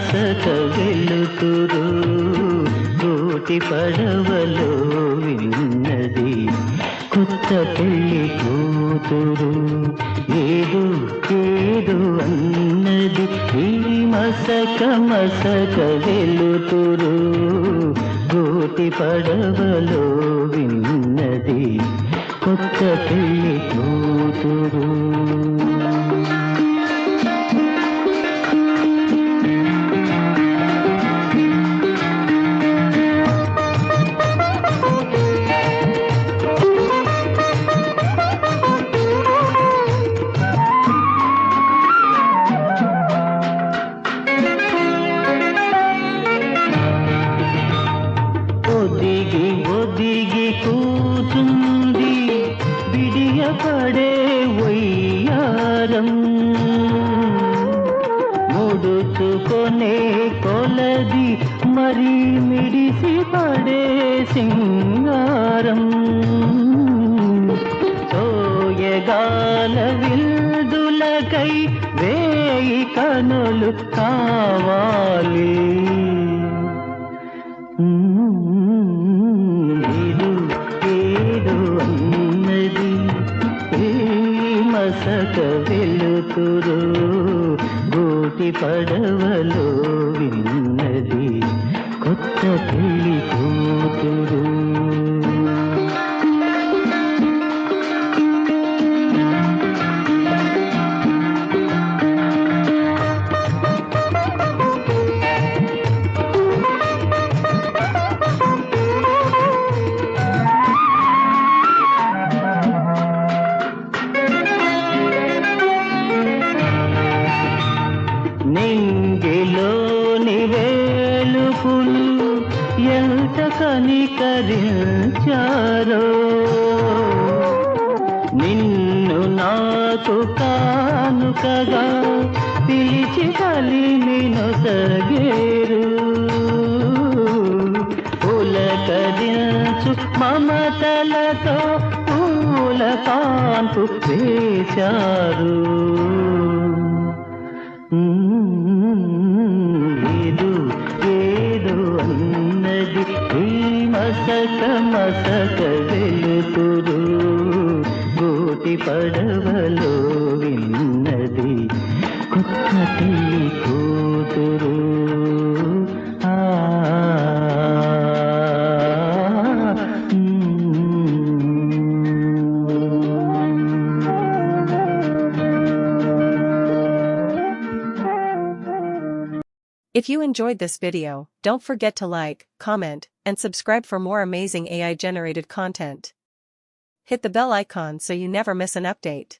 మసక వెలుతురు కోటి పడవలో విన్నది కొత్త పెళ్లి కూతురు ఏదో ఏదో అన్నది ఈ మసక వెలుతురు కోటి పడవలో విన్నది కొత్త పెళ్లి కూతురు. ఒదిగి ఒదిగి కూచుంది బిడియపడే వయ్యారం ముడుచుకొనే కొలది మరి మిడిసి పడే సింగారం సోయగాల విల్దులకై వేయి కనులు కావాలి. మసక వెలుతురు గోటి పడవలో విన్నది కొత్త పెళ్లి కూతురు. నింగిలోని వేలుపులు ఎంత కనికరించారో నిన్ను నాకు కానుకగా పిలిచి కలిమినొసగేరు పులకరించు మమతలతో పూల కాంపు వేశారు. ఏదో ఏదో అన్నది ఈ మసక వెలుతురు గోటి పడవలో విన్నది కొత్త పెళ్లి కూతురు. If you enjoyed this video, don't forget to like, comment, and subscribe for more amazing AI-generated content. Hit the bell icon so you never miss an update.